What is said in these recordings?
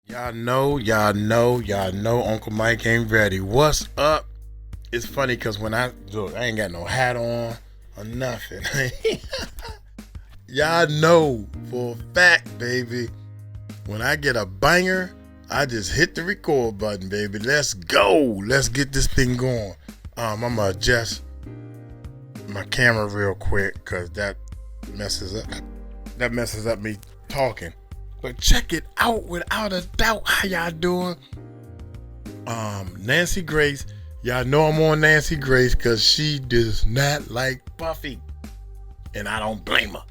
Y'all know Uncle Mike ain't ready. What's up? It's funny because when I ain't got no hat on or nothing. Y'all know for a fact, baby, when I get a banger, I just hit the record button, baby. Let's go. Let's get this thing going. I'm going to adjust my camera real quick because that messes up me talking. But check it out without a doubt. How y'all doing? Nancy Grace. Y'all know I'm on Nancy Grace because she does not like Puffy. And I don't blame her.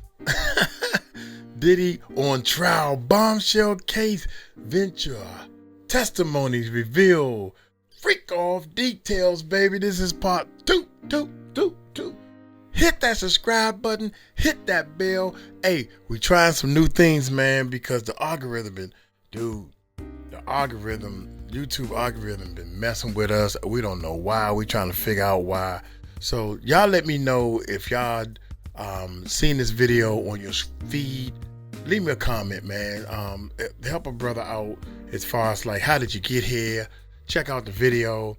Diddy on trial. Bombshell case. Ventura. Testimonies reveal. Freak off details, baby. This is part 2. Hit that subscribe button. Hit that bell. Hey, we trying some new things, man, because the algorithm YouTube algorithm been messing with us. We don't know why. We trying to figure out why. So y'all let me know if y'all seen this video on your feed. Leave me a comment, man. Help a brother out as far as like, how did you get here? Check out the video.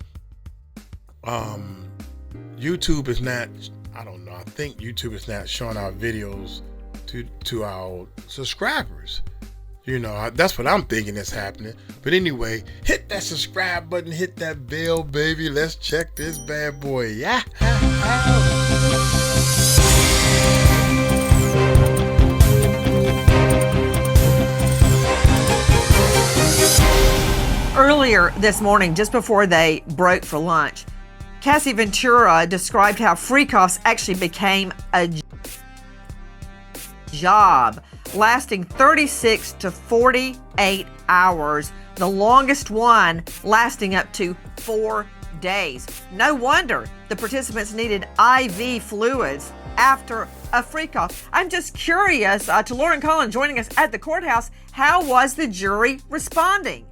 YouTube is not, I don't know. I think YouTube is not showing our videos to our subscribers. You know, that's what I'm thinking is happening. But anyway, hit that subscribe button, hit that bell, baby. Let's check this bad boy. Yeah. Earlier this morning, just before they broke for lunch, Cassie Ventura described how freak-offs actually became a job, lasting 36 to 48 hours, the longest one lasting up to 4 days. No wonder the participants needed IV fluids after a freak-off. I'm just curious, to Lauren Cullen joining us at the courthouse, how was the jury responding?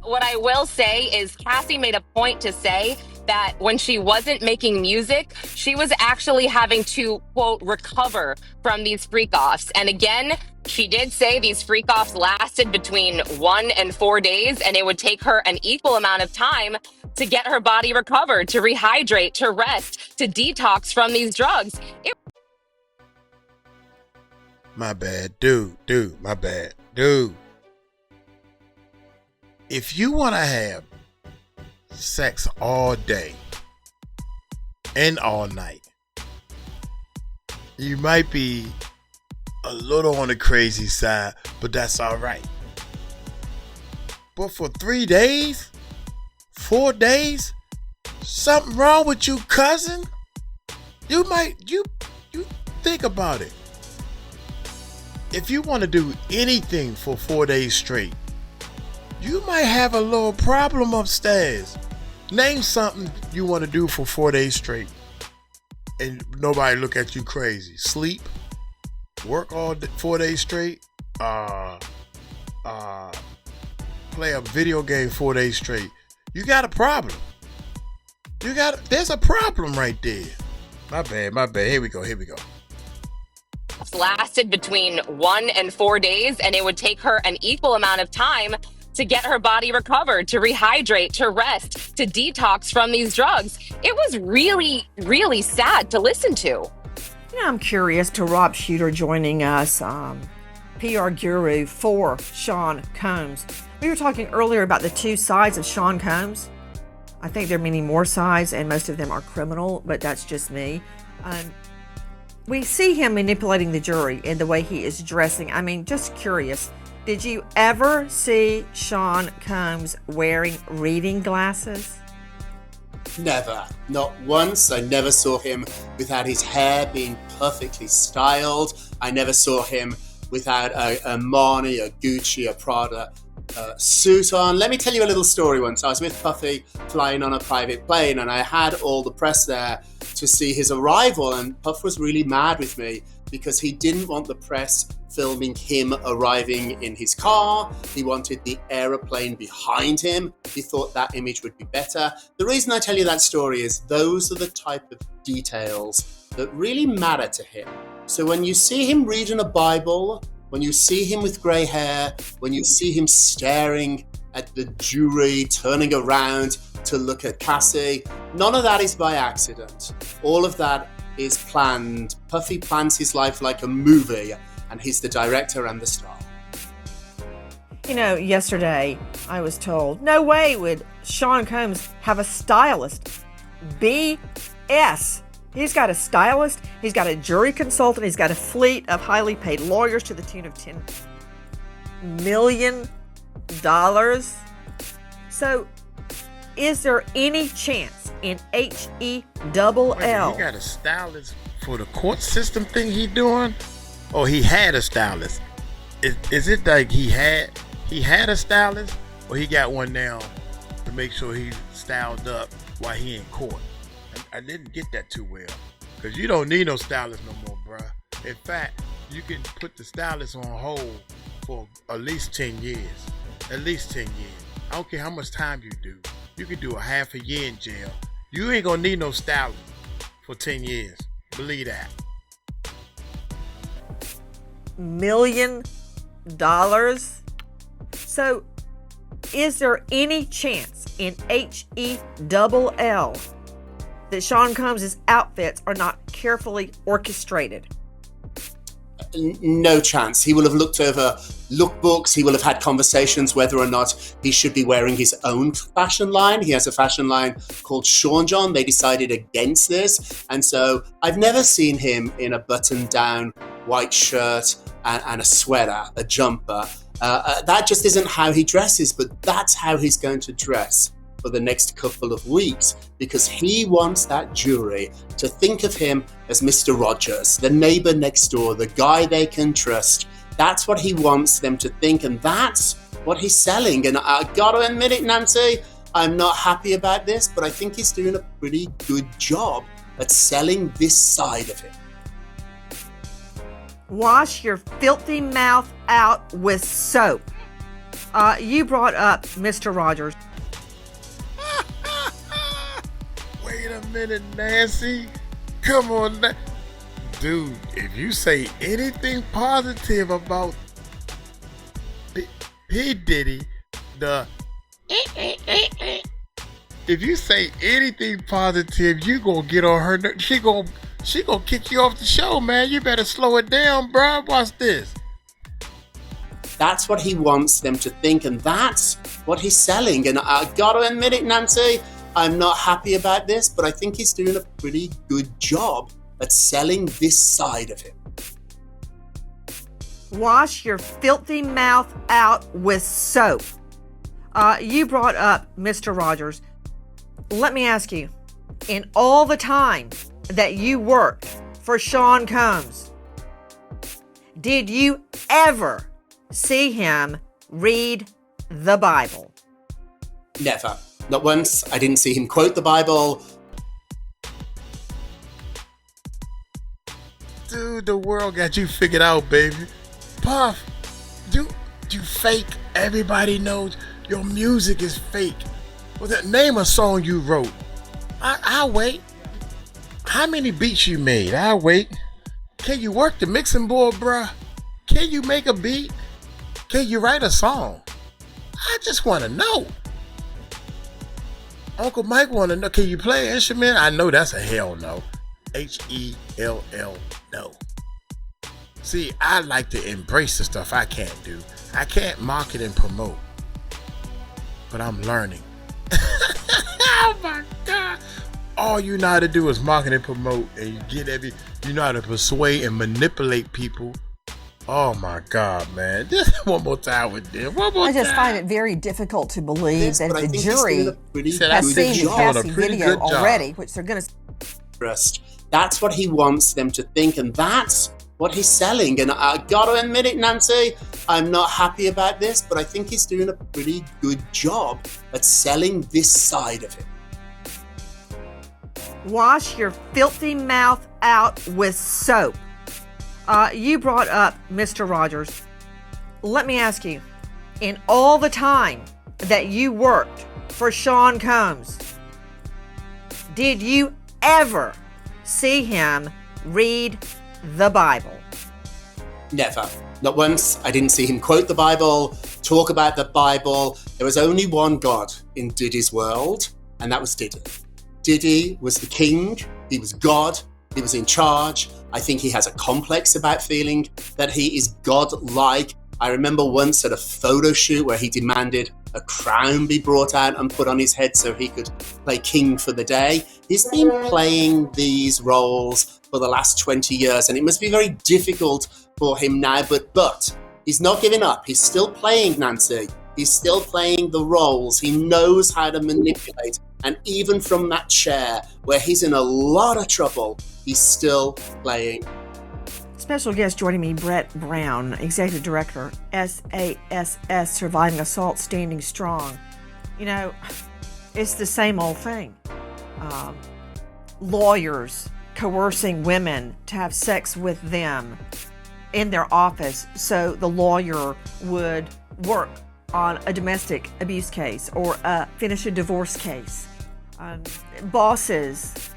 What I will say is Cassie made a point to say that when she wasn't making music, she was actually having to, quote, recover from these freak-offs. And again, she did say these freak-offs lasted between 1 and 4 days, and it would take her an equal amount of time to get her body recovered, to rehydrate, to rest, to detox from these drugs. My bad, dude, my bad, dude. If you want to have sex all day and all night, you might be a little on the crazy side, but that's all right. But for 3 days, 4 days, something wrong with you, cousin? You think about it. If you want to do anything for 4 days straight, you might have a little problem upstairs. Name something you want to do for 4 days straight and nobody look at you crazy. Sleep, work all 4 days straight, play a video game 4 days straight. You got a problem. There's a problem right there. My bad. Here we go. Lasted between 1 and 4 days, and it would take her an equal amount of time to get her body recovered, to rehydrate, to rest, to detox from these drugs. It was really, really sad to listen to. You know, I'm curious to Rob Shooter joining us, PR guru for Sean Combs. We were talking earlier about the two sides of Sean Combs. I think there are many more sides, and most of them are criminal, but that's just me. We see him manipulating the jury in the way he is dressing. I mean, just curious. Did you ever see Sean Combs wearing reading glasses? Never. Not once. I never saw him without his hair being perfectly styled. I never saw him without a Armani, a Gucci, a Prada suit on. Let me tell you a little story once. I was with Puffy flying on a private plane, and I had all the press there to see his arrival, and Puff was really mad with me because he didn't want the press filming him arriving in his car. He wanted the aeroplane behind him. He thought that image would be better. The reason I tell you that story is those are the type of details that really matter to him. So when you see him reading a Bible When you see him with grey hair, when you see him staring at the jury, turning around to look at Cassie, none of that is by accident. All of that is planned. Puffy plans his life like a movie, and he's the director and the star. You know, yesterday I was told, no way would Sean Combs have a stylist. BS. He's got a stylist, he's got a jury consultant, he's got a fleet of highly paid lawyers to the tune of $10 million. So, is there any chance in 𝗟𝗡𝗚𝗓? He got a stylist for the court system thing he doing? Or he had a stylist? Is it like he had a stylist, or he got one now to make sure he's styled up while he in court? I didn't get that too well, because you don't need no stylist no more, bruh. In fact, you can put the stylist on hold for at least 10 years. At least 10 years. I don't care how much time you do. You can do a half a year in jail. You ain't gonna need no stylist for 10 years. Believe that. $1 million? So, is there any chance in 𝗟𝗡𝗓 that Sean Combs' outfits are not carefully orchestrated? No chance. He will have looked over lookbooks. He will have had conversations whether or not he should be wearing his own fashion line. He has a fashion line called Sean John. They decided against this. And so I've never seen him in a button-down white shirt and a sweater, a jumper. That just isn't how he dresses, but that's how he's going to dress for the next couple of weeks, because he wants that jury to think of him as Mr. Rogers, the neighbor next door, the guy they can trust. That's what he wants them to think, and that's what he's selling. And I gotta admit it, Nancy, I'm not happy about this, but I think he's doing a pretty good job at selling this side of him. Wash your filthy mouth out with soap. You brought up Mr. Rogers. Wait a minute, Nancy. Come on, dude. If you say anything positive about P. Diddy, if you say anything positive, you gonna get on her. She gonna kick you off the show, man. You better slow it down, bro. Watch this. That's what he wants them to think, and that's what he's selling. And I gotta admit it, Nancy, I'm not happy about this, but I think he's doing a pretty good job at selling this side of him. Wash your filthy mouth out with soap. You brought up Mr. Rogers. Let me ask you, in all the time that you worked for Sean Combs, did you ever see him read the Bible? Never. Not once. I didn't see him quote the Bible. Dude, the world got you figured out, baby. Puff, do fake. Everybody knows your music is fake. Well, name a song you wrote. I'll wait. How many beats you made? I'll wait. Can you work the mixing board, bruh? Can you make a beat? Can you write a song? I just want to know. Uncle Mike want to know, can you play an instrument? I know that's a hell no. HELL no. See, I like to embrace the stuff I can't do. I can't market and promote. But I'm learning. Oh my God. All you know how to do is market and promote, and you know how to persuade and manipulate people. Oh my God, man. Just one more time with them. I just find it very difficult to believe that the jury has seen the Cassie video already, which they're going to... That's what he wants them to think, and that's what he's selling. And I gotta admit it, Nancy, I'm not happy about this, but I think he's doing a pretty good job at selling this side of him. Wash your filthy mouth out with soap. You brought up Mr. Rogers. Let me ask you, in all the time that you worked for Sean Combs, did you ever see him read the Bible? Never. Not once. I didn't see him quote the Bible, talk about the Bible. There was only one God in Diddy's world, and that was Diddy. Diddy was the king. He was God. He was in charge. I think he has a complex about feeling that he is God-like. I remember once at a photo shoot where he demanded a crown be brought out and put on his head so he could play king for the day. He's been playing these roles for the last 20 years, and it must be very difficult for him now, but he's not giving up. He's still playing Nancy. He's still playing the roles. He knows how to manipulate. And even from that chair where he's in a lot of trouble, he's still playing. Special guest joining me, Brett Brown, Executive Director, SASS, Surviving Assault, Standing Strong. You know, it's the same old thing. Lawyers coercing women to have sex with them in their office so the lawyer would work on a domestic abuse case or finish a divorce case. Bosses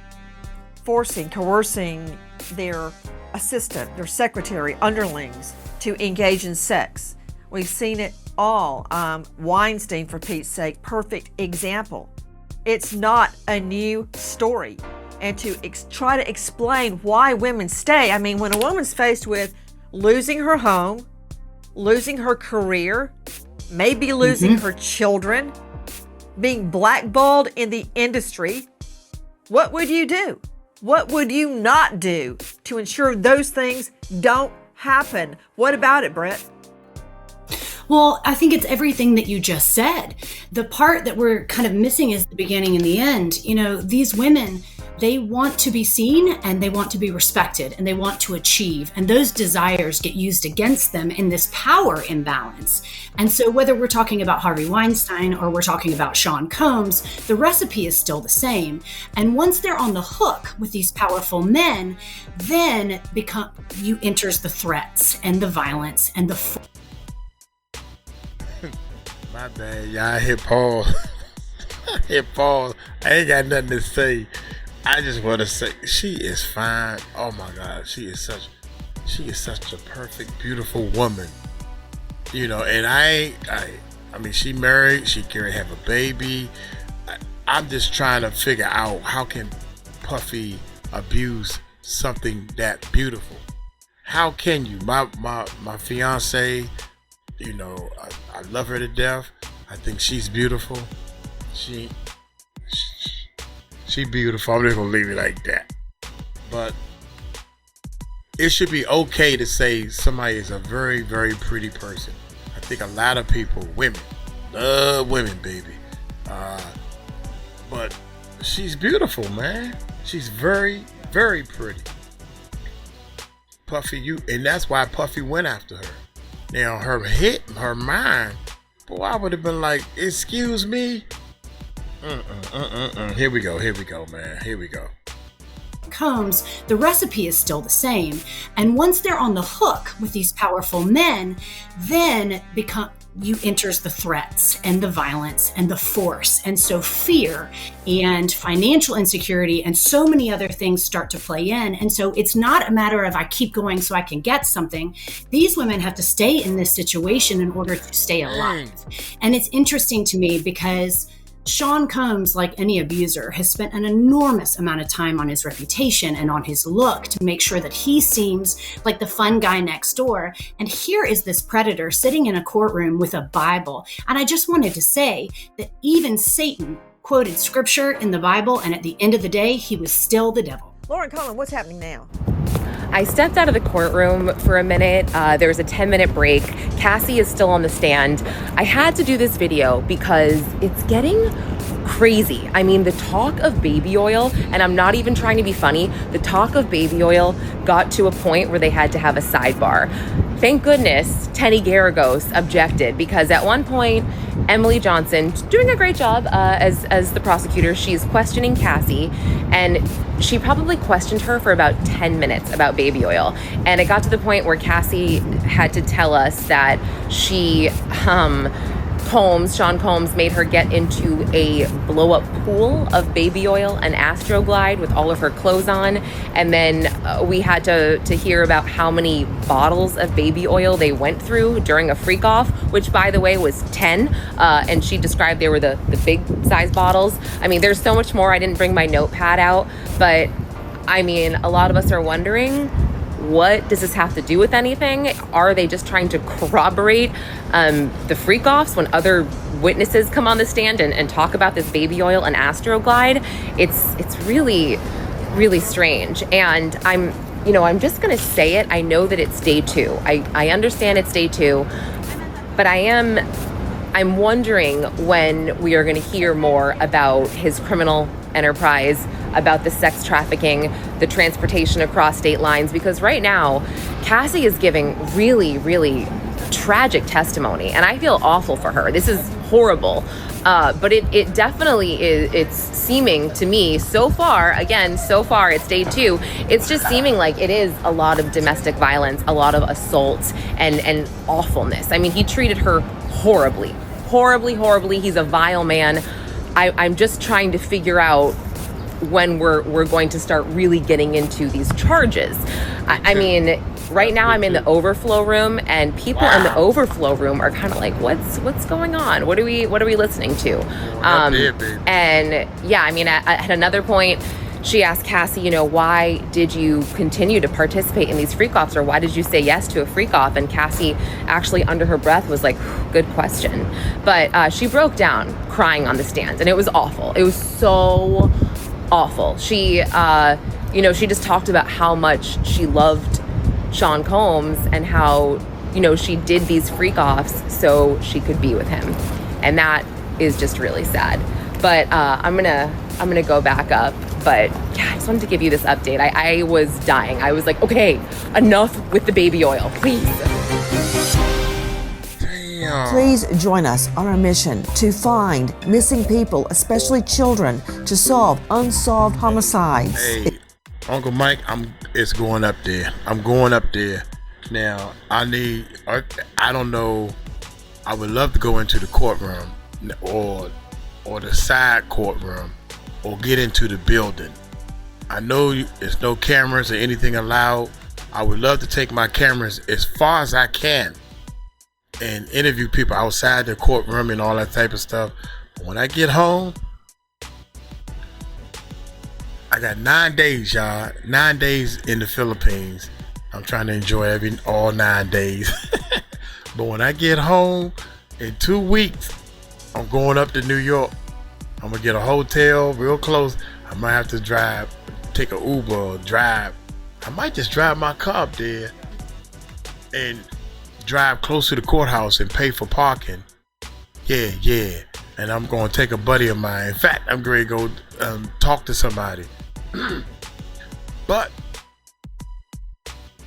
coercing their assistant, their secretary, underlings to engage in sex. We've seen it all. Weinstein, for Pete's sake, perfect example. It's not a new story. And to try to explain why women stay, I mean, when a woman's faced with losing her home, losing her career, maybe losing her children, being blackballed in the industry, what would you do? What would you not do to ensure those things don't happen? What about it, Brett? Well, I think it's everything that you just said. The part that we're kind of missing is the beginning and the end. You know, these women, they want to be seen and they want to be respected and they want to achieve. And those desires get used against them in this power imbalance. And so whether we're talking about Harvey Weinstein or we're talking about Sean Combs, the recipe is still the same. And once they're on the hook with these powerful men, then enters the threats and the violence and the My bad, y'all. I hit pause. I ain't got nothing to say. I just want to say she is fine. Oh my God, she is such a perfect, beautiful woman. You know, and I mean, she married. She can have a baby. I'm just trying to figure out how can Puffy abuse something that beautiful. How can you? My fiance. You know, I love her to death. I think she's beautiful. She beautiful. I'm just gonna leave it like that. But it should be okay to say somebody is a very, very pretty person. I think a lot of people, women, love women, baby. But she's beautiful, man. She's very, very pretty. Puffy, and that's why Puffy went after her. Now, her mind, boy, I would have been like, excuse me? Here we go, man. Here we go. Combs, the recipe is still the same. And once they're on the hook with these powerful men, then enters the threats and the violence and the force. And so fear and financial insecurity and so many other things start to play in. And so it's not a matter of I keep going so I can get something. These women have to stay in this situation in order to stay alive. And it's interesting to me because Sean Combs, like any abuser, has spent an enormous amount of time on his reputation and on his look to make sure that he seems like the fun guy next door. And here is this predator sitting in a courtroom with a Bible. And I just wanted to say that even Satan quoted scripture in the Bible, and at the end of the day, he was still the devil. Lauren Coleman, what's happening now? I stepped out of the courtroom for a minute. There was a 10-minute break. Cassie is still on the stand. I had to do this video because it's getting crazy. I mean, the talk of baby oil, and I'm not even trying to be funny, the talk of baby oil got to a point where they had to have a sidebar. Thank goodness Tenny Garagos objected, because at one point, Emily Johnson, doing a great job as the prosecutor, she's questioning Cassie, and she probably questioned her for about 10 minutes about baby oil. And it got to the point where Cassie had to tell us that she Sean Combs made her get into a blow-up pool of baby oil and Astroglide with all of her clothes on. And then we had to hear about how many bottles of baby oil they went through during a freak-off, which, by the way, was 10. And she described they were the big size bottles. I mean, there's so much more. I didn't bring my notepad out, but I mean, a lot of us are wondering, what does this have to do with anything? Are they just trying to corroborate the freak-offs when other witnesses come on the stand and talk about this baby oil and Astroglide? It's really, really strange. And I'm just gonna say it. I know that it's day 2. I understand it's day 2, but I'm wondering when we are gonna hear more about his criminal enterprise, about the sex trafficking, the transportation across state lines, because right now Cassie is giving really, really tragic testimony, and I feel awful for her. This is horrible, but it definitely is. It's seeming to me so far it's day 2, it's just seeming like it is a lot of domestic violence, a lot of assaults and awfulness. I mean, he treated her horribly. He's a vile man. I'm just trying to figure out when we're going to start really getting into these charges. I mean, right now I'm in the overflow room, and people in the overflow room are kind of like, what's going on? What are we listening to? And yeah, I mean, at another point, she asked Cassie, why did you continue to participate in these freak-offs, or why did you say yes to a freak-off? And Cassie actually, under her breath, was like, good question. But she broke down crying on the stand, and it was awful. It was so awful. She, she just talked about how much she loved Sean Combs and how, she did these freak-offs so she could be with him. And that is just really sad. But I'm gonna go back up. But yeah, I just wanted to give you this update. I was dying. I was like, okay, enough with the baby oil, please. Damn. Please join us on our mission to find missing people, especially children, to solve unsolved homicides. Hey, Uncle Mike, it's going up there. I'm going up there. Now, I don't know, I would love to go into the courtroom or the side courtroom, or get into the building. I know there's no cameras or anything allowed. I would love to take my cameras as far as I can and interview people outside the courtroom and all that type of stuff. But when I get home, I got 9 days, y'all. 9 days in the Philippines. I'm trying to enjoy all 9 days. But when I get home in 2 weeks, I'm going up to New York. I'm gonna get a hotel real close. I might have to take an Uber or drive. I might just drive my car up there and drive close to the courthouse and pay for parking. Yeah. And I'm gonna take a buddy of mine. In fact, I'm going to go talk to somebody. But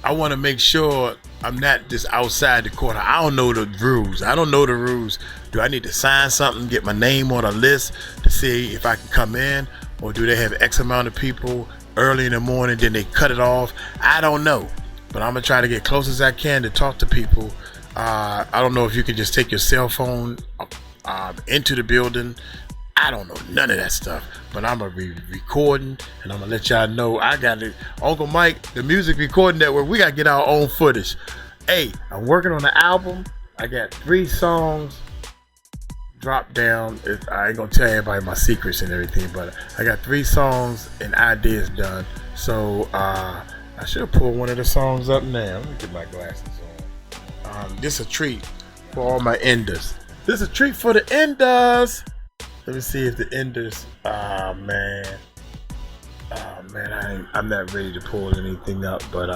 I want to make sure I'm not just outside the court. I don't know the rules. Do I need to sign something, get my name on a list to see if I can come in? Or do they have X amount of people early in the morning, then they cut it off? I don't know. But I'm going to try to get close as I can to talk to people. I don't know if you can just take your cell phone into the building. I don't know none of that stuff. But I'm going to be recording, and I'm going to let y'all know I got it. Uncle Mike, the Music Recording Network, we got to get our own footage. Hey, I'm working on an album. I got 3 songs dropped down. I ain't going to tell everybody my secrets and everything, but I got 3 songs and ideas done. So I should pull one of the songs up now. Let me get my glasses on. This is a treat for all my enders. This is a treat for the enders. Let me see if the enders. I'm not ready to pull anything up, but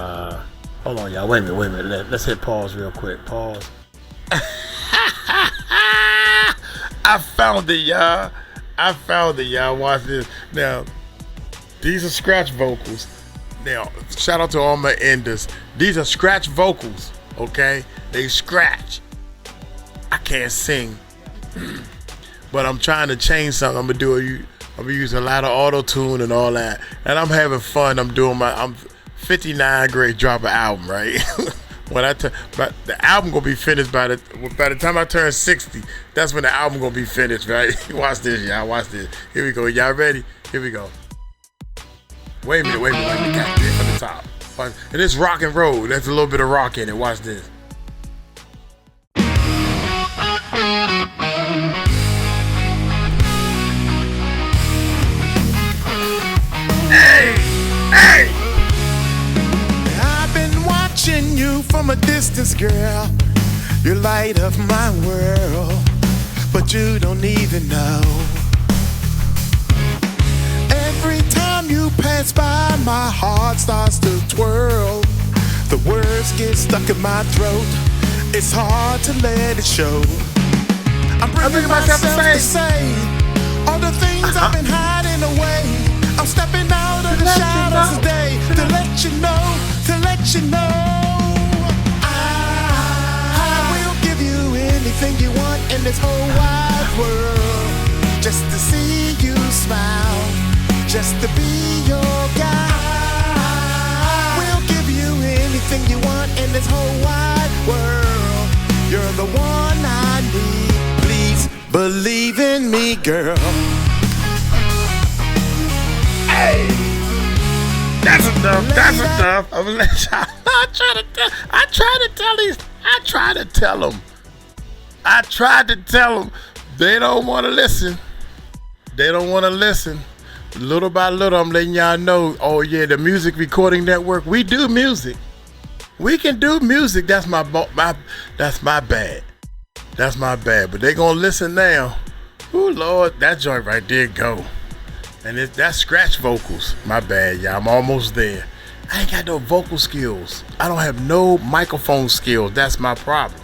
hold on, y'all. Wait a minute. Let's hit pause real quick. Pause. I found it, y'all. Watch this. Now, these are scratch vocals. Now, shout out to all my enders. These are scratch vocals, okay? They scratch. I can't sing. But I'm trying to change something. I'm gonna use a lot of auto-tune and all that. And I'm having fun. I'm 59 grade drop an album, right? but the album gonna be finished by the time I turn 60. That's when the album gonna be finished, right? Watch this, y'all. Watch this. Here we go. Y'all ready? Here we go. Wait a minute. We got this from the top. And it's rock and roll. There's a little bit of rock in it. Watch this. Hey! I've been watching you from a distance, girl. You're light of my world, but you don't even know. Every time you pass by, my heart starts to twirl. The words get stuck in my throat. It's hard to let it show. I'm bringing myself to say all the things I've been hiding away. I'm stepping out of the shadows today to let you know, I will give you anything you want in this whole wide world. Just to see you smile, just to be your guy. I will give you anything you want in this whole wide world. You're the one I need. Please believe in me, girl. Hey, that's enough. I'm gonna let y'all. I tried to tell them. They don't want to listen. Little by little, I'm letting y'all know. Oh yeah, the Music Recording Network. We do music. We can do music. That's my bad. That's my bad. But they gonna listen now. Oh Lord, that joint right there go. And that's scratch vocals. My bad, y'all. I'm almost there. I ain't got no vocal skills. I don't have no microphone skills. That's my problem.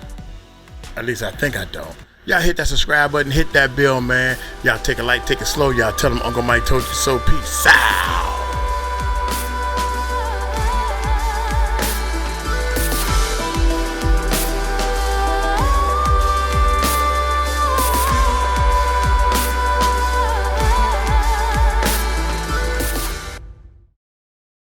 At least I think I don't. Y'all hit that subscribe button. Hit that bell, man. Y'all take it light, take it slow. Y'all tell them Uncle Mike told you so. Peace out.